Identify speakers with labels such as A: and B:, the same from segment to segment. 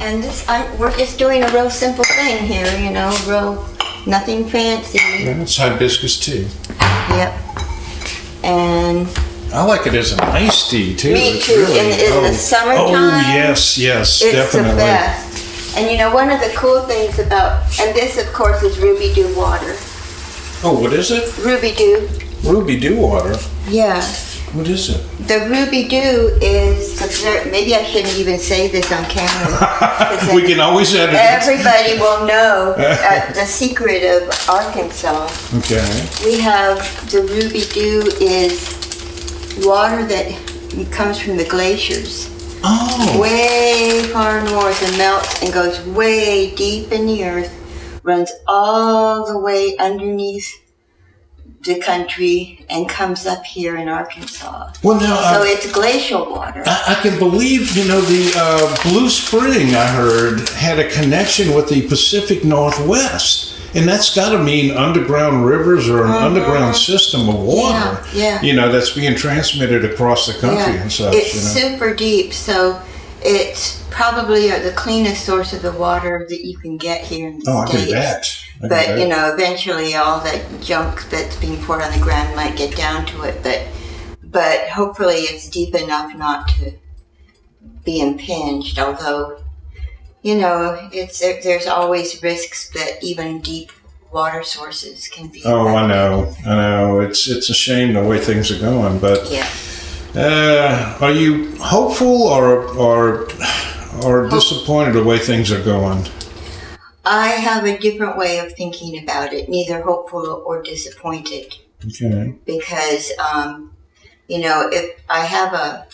A: And we're just doing a real simple thing here, real nothing fancy.
B: Yeah, it's hibiscus tea.
A: Yep. And
B: I like it as an iced tea too.
A: me
B: It's
A: too.
B: really,
A: and in the summertime,
B: oh yes,
A: it's
B: definitely.
A: the best. And one of the cool things about, and this of course is Ruby Dew water.
B: Oh, what is it?
A: Ruby Dew.
B: Ruby Dew water.
A: Yeah.
B: What is it?
A: The Ruby Dew is, maybe I shouldn't even say this on camera.
B: We can always edit it.
A: Everybody will know the secret of Arkansas.
B: Okay.
A: We have the Ruby Dew is water that comes from the glaciers.
B: Oh.
A: Way far north and melts and goes way deep in the earth, runs all the way underneath the country and comes up here in Arkansas.
B: Well, now,
A: so it's glacial water.
B: I can believe, the Blue Spring, I heard, had a connection with the Pacific Northwest. And that's got to mean underground rivers or an underground system of water.
A: Yeah.
B: That's being transmitted across the country and such.
A: It's super deep, so it's probably the cleanest source of the water that you can get here in the States.
B: I can bet.
A: But, eventually all that junk that's being poured on the ground might get down to it. But hopefully it's deep enough not to be impinged, although, there's always risks that even deep water sources can be.
B: Oh, I know. It's a shame the way things are going, but are you hopeful or disappointed the way things are going?
A: I have a different way of thinking about it, neither hopeful or disappointed.
B: Okay.
A: Because, if I have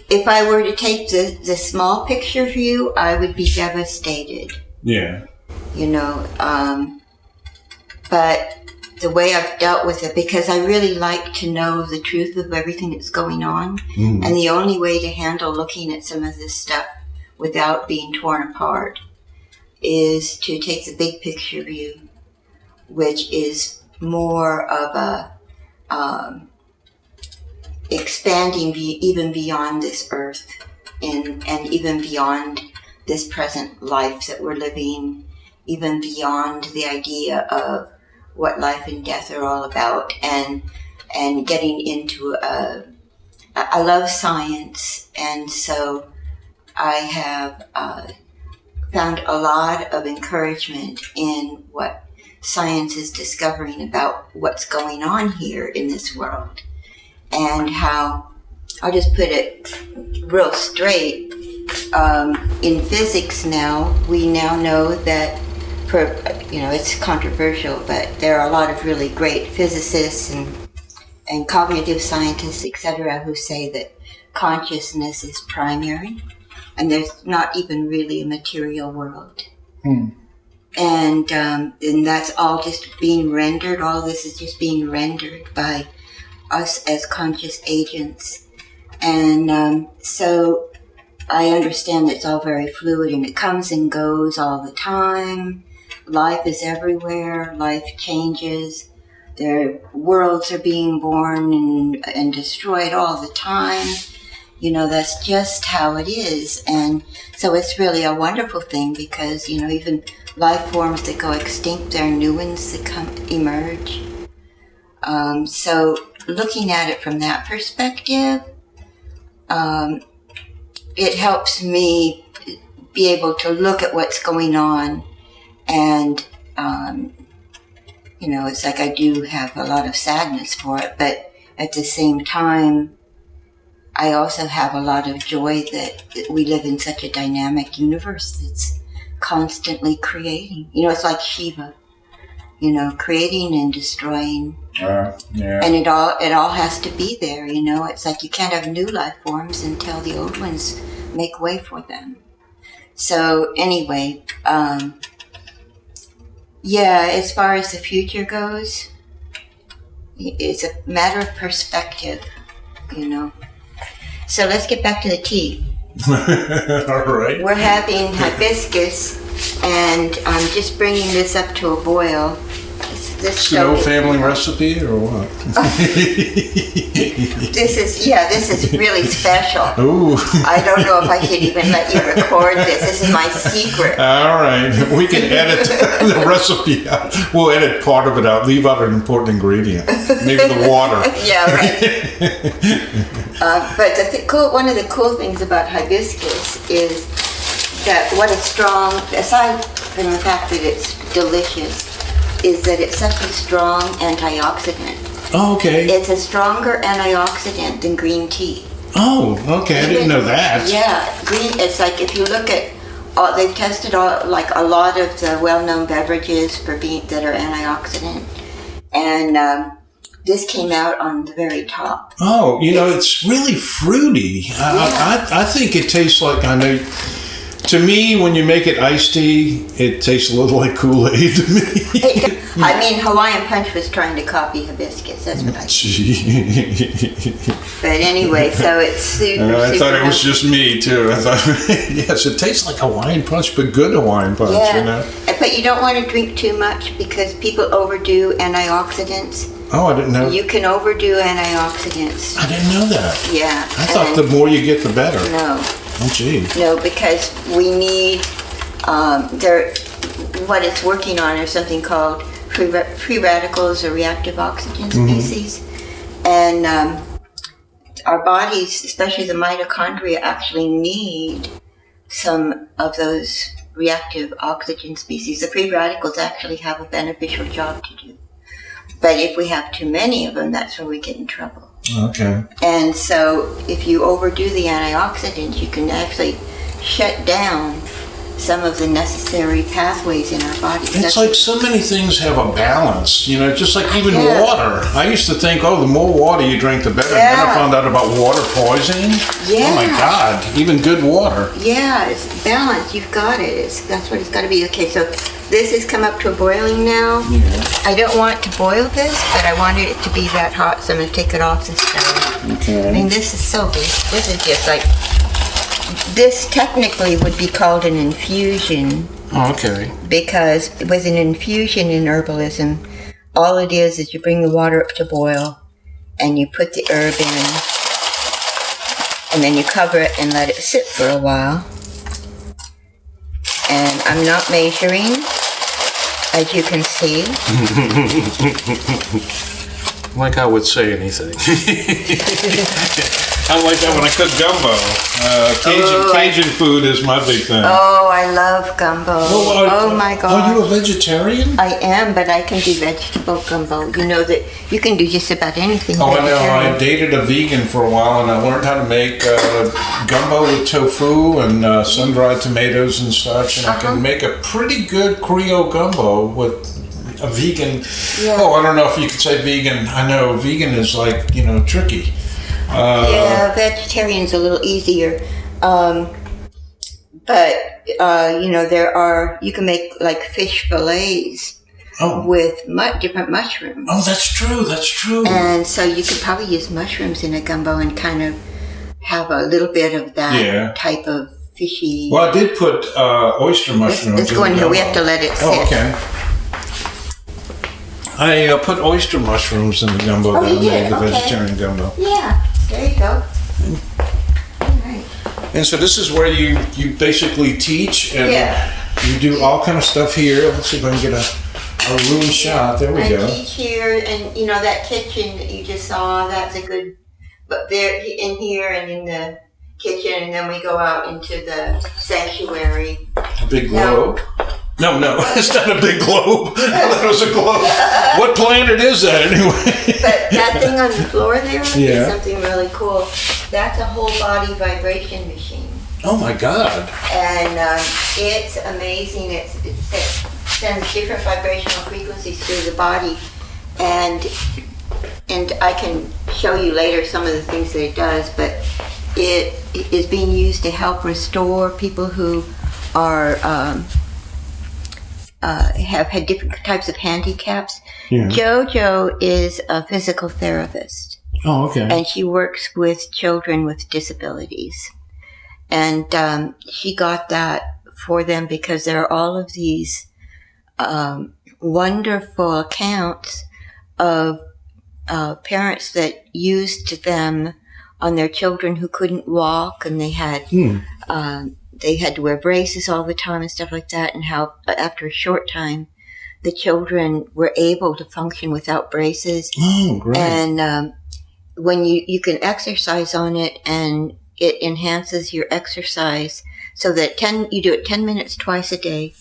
A: if I were to take the small picture view, I would be devastated.
B: Yeah.
A: But the way I've dealt with it, because I really like to know the truth of everything that's going on. Mm. And the only way to handle looking at some of this stuff without being torn apart is to take the big picture view, which is more of a expanding even beyond this earth and even beyond this present life that we're living, even beyond the idea of what life and death are all about, and getting into I love science, and so I have found a lot of encouragement in what science is discovering about what's going on here in this world, and how, I'll just put it real straight, in physics now, we now know that, it's controversial, but there are a lot of really great physicists and cognitive scientists, etc., who say that consciousness is primary, and there's not even really a material world. Hmm. And that's all just being rendered, all this is just being rendered by us as conscious agents. And so I understand it's all very fluid and it comes and goes all the time. Life is everywhere, life changes. Their worlds are being born and destroyed all the time. That's just how it is. And so it's really a wonderful thing because, even life forms that go extinct, there are new ones that emerge. So looking at it from that perspective, it helps me be able to look at what's going on. And, it's like I do have a lot of sadness for it, but at the same time, I also have a lot of joy that we live in such a dynamic universe that's constantly creating. It's like Shiva, creating and destroying. Yeah. And it all has to be there, It's like you can't have new life forms until the old ones make way for them. So anyway, as far as the future goes, it's a matter of perspective, So let's get back to the tea.
B: All right.
A: We're having hibiscus, and I'm just bringing this up to a boil. Just this
B: Snow
A: stove.
B: family recipe or what?
A: This is really special.
B: Ooh.
A: I don't know if I should even let you record this. This is my secret.
B: All right. We can edit the recipe out. We'll edit part of it out. Leave out an important ingredient. Maybe the water.
A: Yeah, right. But one of the cool things about hibiscus is that what is strong, aside from the fact that it's delicious, is that it's such a strong antioxidant.
B: Oh, okay.
A: It's a stronger antioxidant than green tea.
B: Oh, okay. I didn't know that.
A: Yeah, it's like if you look at, they've tested a lot of the well-known beverages that are antioxidant, and this came out on the very top.
B: Oh, it's really fruity. I think it tastes like, to me, when you make it iced tea, it tastes a little like Kool-Aid to me.
A: I mean, Hawaiian Punch was trying to copy hibiscus. That's what I think. But anyway, so it's super.
B: I thought it was just me too. I thought, yes, it tastes like Hawaiian Punch, but good Hawaiian Punch.
A: Yeah. But you don't want to drink too much because people overdo antioxidants.
B: Oh, I didn't know.
A: You can overdo antioxidants.
B: I didn't know that.
A: Yeah.
B: I thought the more you get, the better.
A: No.
B: Oh, gee.
A: No, because we need, what it's working on is something called free radicals or reactive oxygen species. And our bodies, especially the mitochondria, actually need some of those reactive oxygen species. The free radicals actually have a beneficial job to do. But if we have too many of them, that's where we get in trouble.
B: Okay.
A: And so if you overdo the antioxidants, you can actually shut down some of the necessary pathways in our body.
B: It's like so many things have a balance, just like even water. I used to think, the more water you drink, the better.
A: Yeah.
B: And then I found out about water poisoning.
A: Yeah.
B: Oh my God, even good water.
A: Yeah, it's balanced. You've got it. That's what it's got to be. Okay, so this has come up to a boiling now. Yeah. I don't want to boil this, but I wanted it to be that hot, so I'm going to take it off the stove.
B: Okay.
A: I mean, this is so good. This is just like, this technically would be called an infusion.
B: Oh, okay.
A: Because with an infusion in herbalism, all it is you bring the water up to boil, and you put the herb in, and then you cover it and let it sit for a while. And I'm not measuring, as you can see.
B: Like I would say anything. I like that when I cook gumbo. Cajun food is my big thing.
A: Oh, I love gumbo. Oh my God.
B: Are you a vegetarian?
A: I am, but I can do vegetable gumbo. You know that you can do just about anything.
B: Oh, I know. I dated a vegan for a while, and I learned how to make gumbo with tofu and sun-dried tomatoes and such, and I can make a pretty good Creole gumbo with a vegan. Yeah. Oh, I don't know if you could say vegan. I know vegan is like, tricky.
A: Yeah, vegetarian's a little easier. But you can make like fish fillets with different mushrooms.
B: Oh, that's true.
A: And so you could probably use mushrooms in a gumbo and kind of have a little bit of that type of fishy.
B: Well, I did put oyster mushrooms.
A: Let's go in here. We have to let it sit.
B: Oh, okay. I put oyster mushrooms in the gumbo that I made, the vegetarian gumbo.
A: Yeah, there you go. All right.
B: And so this is where you basically teach, and you do all kind of stuff here. Let's see if I can get a room shot. There we go.
A: I teach here, and that kitchen that you just saw, that's a good, but there in here and in the kitchen, and then we go out into the sanctuary.
B: A big globe. No, it's not a big globe. I thought it was a globe. What planet is that anyway?
A: But that thing on the floor there is something really cool. That's a whole body vibration machine.
B: Oh my God.
A: And it's amazing. It sends different vibrational frequencies through the body. And I can show you later some of the things that it does, but it is being used to help restore people who are have had different types of handicaps. Yeah. JoJo is a physical therapist.
B: Oh, okay.
A: And she works with children with disabilities. And she got that for them because there are all of these wonderful accounts of parents that used them on their children who couldn't walk, and they had to wear braces all the time and stuff like that, and how after a short time the children were able to function without braces.
B: Oh, great.
A: And when you can exercise on it, and it enhances your exercise so that you do it 10 minutes twice a day,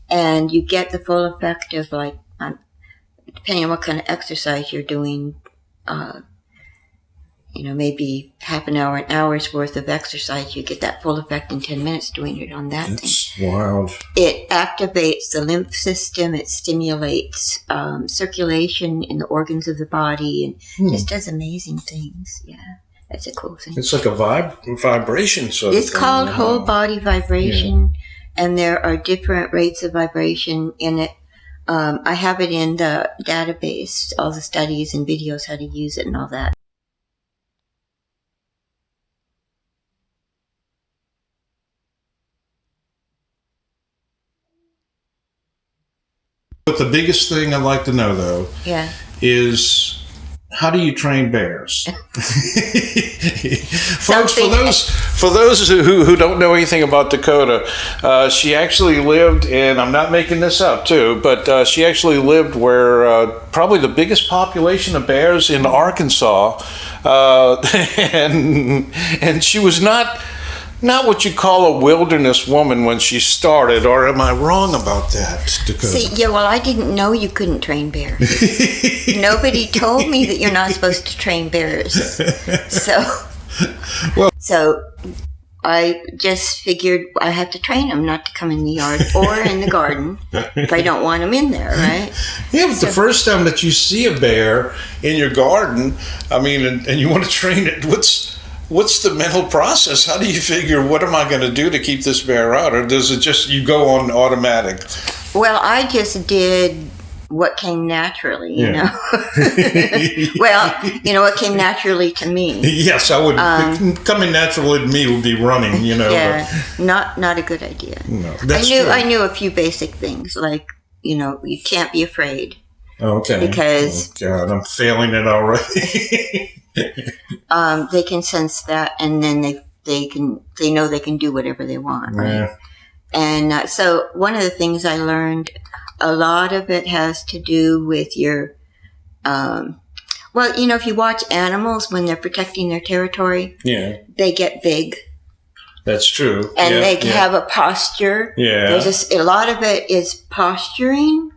A: and you get the full effect of, like, depending on what kind of exercise you're doing, maybe half an hour, an hour's worth of exercise, you get that full effect in 10 minutes doing it on that
B: That's
A: thing.
B: wild.
A: It activates the lymph system. It stimulates circulation in the organs of the body, and just does amazing things. Yeah, that's a cool thing.
B: It's like a vibration sort of thing.
A: It's called whole body vibration, and there are different rates of vibration in it. I have it in the database, all the studies and videos, how to use it and all that.
B: But the biggest thing I'd like to know, though, is how do you train bears? Folks, for those who don't know anything about Dakota, she actually lived, and I'm not making this up too, but she actually lived where probably the biggest population of bears in Arkansas, and she was not what you call a wilderness woman when she started, or am I wrong about that, Dakota?
A: See, well, I didn't know you couldn't train bears. Nobody told me that you're not supposed to train bears. So I just figured I have to train them not to come in the yard or in the garden if I don't want them in there, right?
B: Yeah, but the first time that you see a bear in your garden, I mean, and you want to train it, what's the mental process? How do you figure, what am I going to do to keep this bear out? Or does it just, you go on automatic?
A: Well, I just did what came naturally, you know. Well, what came naturally to me.
B: Yes, I would. Coming naturally to me would be running,
A: Yeah, but not a good idea.
B: No, that's true.
A: I knew a few basic things, like, you can't be afraid.
B: Okay.
A: Because...
B: Oh, God, I'm failing it already.
A: They can sense that, and then they know they can do whatever they want, right?
B: Yeah.
A: And so one of the things I learned, a lot of it has to do with your, if you watch animals when they're protecting their territory, they get big.
B: That's true.
A: And they have a posture.
B: Yeah.
A: There's a lot of it is posturing.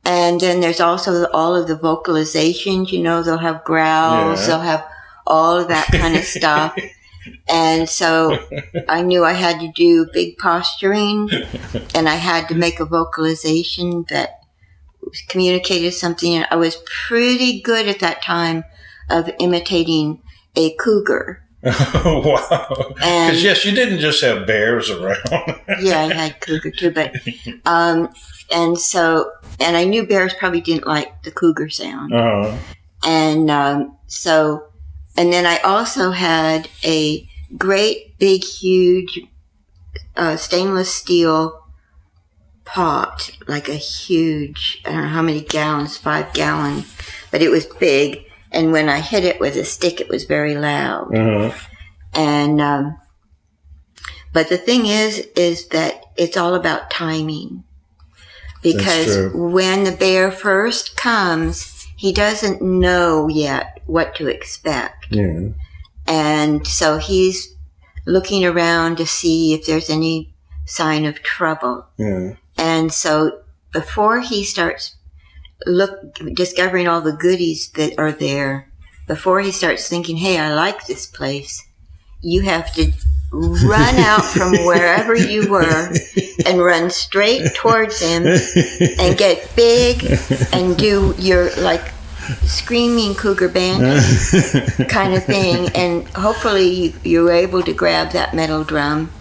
A: And then there's also all of the vocalizations, they'll have growls, they'll have all of that kind of stuff. And so I knew I had to do big posturing, and I had to make a vocalization that communicated something. And I was pretty good at that time of imitating a cougar.
B: Oh, wow. Because, yes, you didn't just have bears around.
A: Yeah, I had cougar too, but... And I knew bears probably didn't like the cougar sound.
B: Uh-huh.
A: And then I also had a great, big, huge stainless steel pot, like a huge, I don't know how many gallons, 5 gallon, but it was big. And when I hit it with a stick, it was very loud.
B: Uh-huh.
A: And, but the thing is that it's all about timing. Because when the bear first comes, he doesn't know yet what to expect.
B: Yeah.
A: And so he's looking around to see if there's any sign of trouble.
B: Yeah.
A: And so before he starts discovering all the goodies that are there, before he starts thinking, hey, I like this place, you have to run out from wherever you were and run straight towards him and get big and do your, like, screaming cougar band kind of thing. And hopefully you're able to grab that metal drum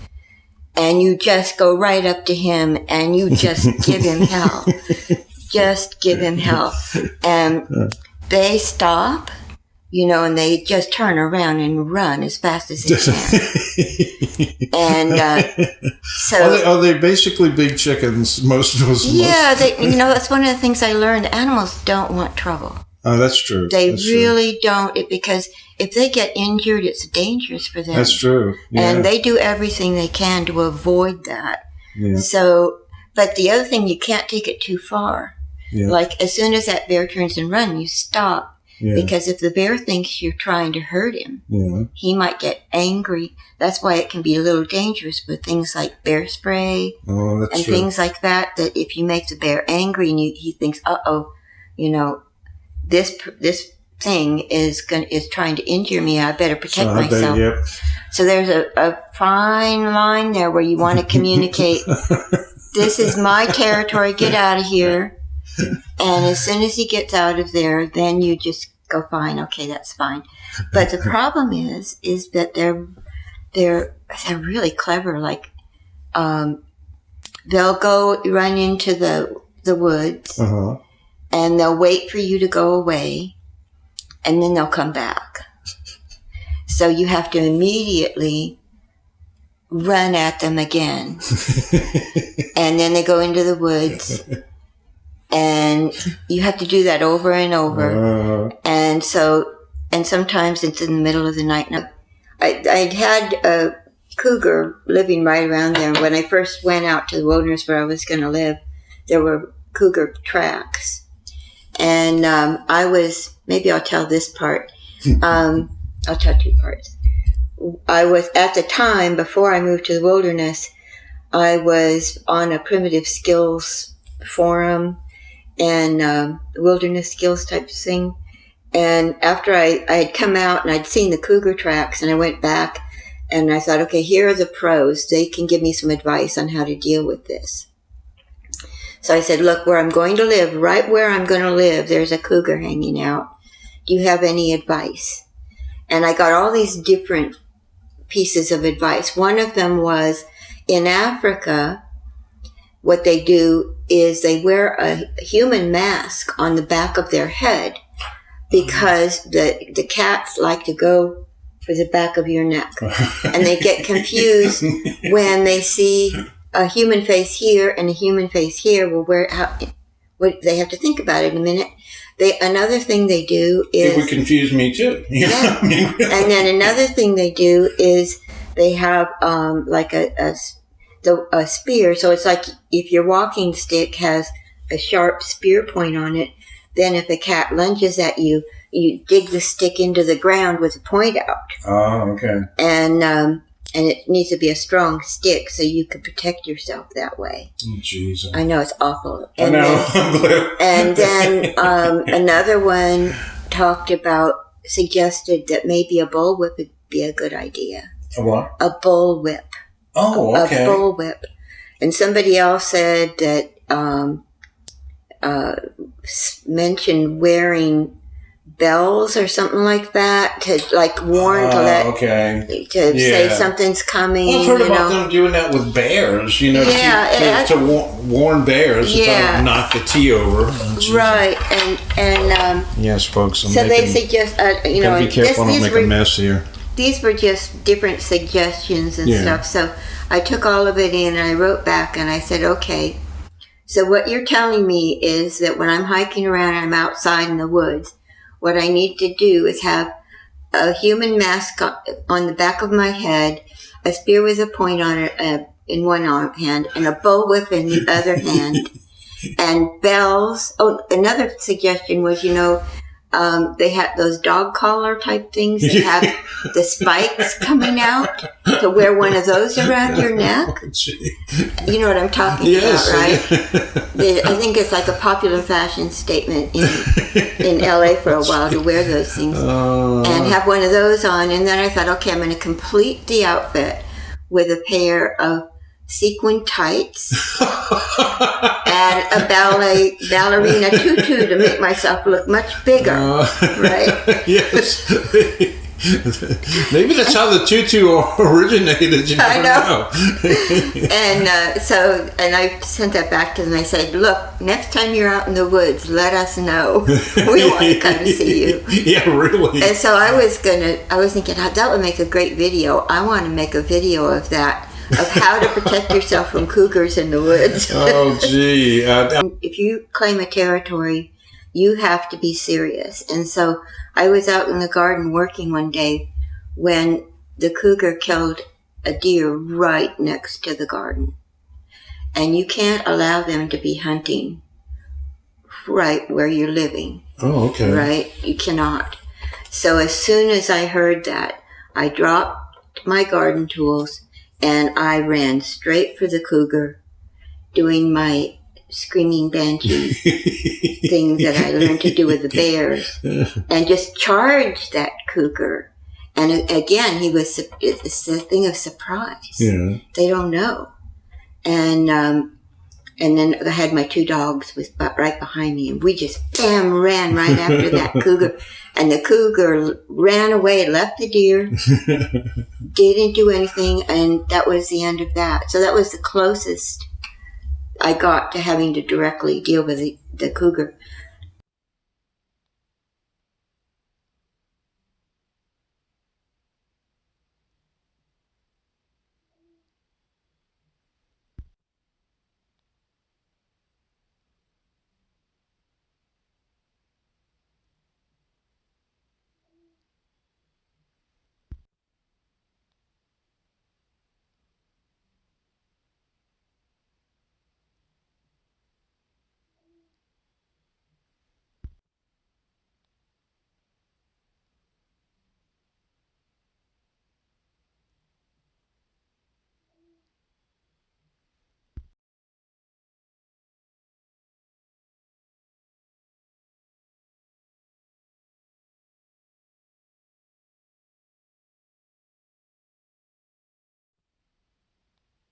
A: and you just go right up to him and you just give him hell. Just give him hell. And they stop and they just turn around and run as fast as they can. And so...
B: Are they basically big chickens? Most of us.
A: Yeah, that's one of the things I learned. Animals don't want trouble.
B: Oh, that's true.
A: They really don't, because if they get injured, it's dangerous for them.
B: That's true. Yeah.
A: And they do everything they can to avoid that.
B: Yeah.
A: So, but the other thing, you can't take it too far.
B: Yeah.
A: Like, as soon as that bear turns and runs, you stop. Yeah. Because if the bear thinks you're trying to hurt him, he might get angry. That's why it can be a little dangerous with things like bear spray and things like that, that if you make the bear angry and he thinks, this thing is trying to injure me, I better protect myself. So there's a fine line there where you want to communicate, this is my territory, get out of here. And as soon as he gets out of there, then you just go, fine, okay, that's fine. But the problem is that they're really clever. Like, they'll go run into the woods, and they'll wait for you to go away, and then they'll come back. So you have to immediately run at them again. And then they go into the woods. And you have to do that over and over. And sometimes it's in the middle of the night. Now, I had a cougar living right around there. When I first went out to the wilderness where I was going to live, there were cougar tracks. And maybe I'll tell this part. I'll tell two parts. I was, at the time, before I moved to the wilderness, I was on a primitive skills forum and wilderness skills type thing. And after I had come out and I'd seen the cougar tracks, and I went back and I thought, okay, here are the pros. They can give me some advice on how to deal with this. So I said, look, where I'm going to live, right where I'm going to live, there's a cougar hanging out. Do you have any advice? And I got all these different pieces of advice. One of them was, in Africa, what they do is they wear a human mask on the back of their head, because the cats like to go for the back of your neck. And they get confused when they see a human face here and a human face here. Well, what they have to think about it in a minute. Another thing they do is...
B: It would confuse me too.
A: Yeah. And then another thing they do is they have like a spear. So it's like if your walking stick has a sharp spear point on it, then if a cat lunges at you, you dig the stick into the ground with the point out.
B: Oh, okay.
A: And it needs to be a strong stick so you can protect yourself that way.
B: Oh, jeez.
A: I know, it's awful.
B: And I know.
A: And then another one suggested that maybe a bullwhip would be a good idea.
B: A what?
A: A bullwhip.
B: Oh, okay.
A: A bullwhip. And somebody else said that mentioned wearing bells or something like that to like warn say something's coming.
B: Well, I've heard about them doing that with bears, to warn bears to knock the tea over.
A: Right, and
B: yes, folks.
A: So they suggest
B: be careful, don't make a mess here.
A: These were just different suggestions and stuff. So I took all of it in and I wrote back and I said, okay, so what you're telling me is that when I'm hiking around and I'm outside in the woods, what I need to do is have a human mask on the back of my head, a spear with a point on it in one hand, and a bullwhip in the other hand, and bells. Oh, another suggestion was, they had those dog collar type things that have the spikes coming out, to wear one of those around your neck. You know what I'm talking about, right? I think it's like a popular fashion statement in LA for a while to wear those things and have one of those on. And then I thought, okay, I'm going to complete the outfit with a pair of sequin tights and a ballerina tutu to make myself look much bigger, right?
B: Yes. Maybe that's how the tutu originated. You never know.
A: And I sent that back to them. I said, look, next time you're out in the woods, let us know. We want to come see you.
B: Yeah, really.
A: And so I was thinking, oh, that would make a great video. I want to make a video of that, of how to protect yourself from cougars in the woods.
B: Oh, gee.
A: If you claim a territory, you have to be serious. And so I was out in the garden working one day when the cougar killed a deer right next to the garden. And you can't allow them to be hunting right where you're living.
B: Oh, okay.
A: Right? You cannot. So as soon as I heard that, I dropped my garden tools and I ran straight for the cougar, doing my screaming banshee thing that I learned to do with the bears, and just charged that cougar. And again, it's a thing of surprise.
B: Yeah.
A: They don't know. And then I had my 2 dogs right behind me, and we just ran right after that cougar. And the cougar ran away, left the deer, didn't do anything, and that was the end of that. So that was the closest I got to having to directly deal with the cougar.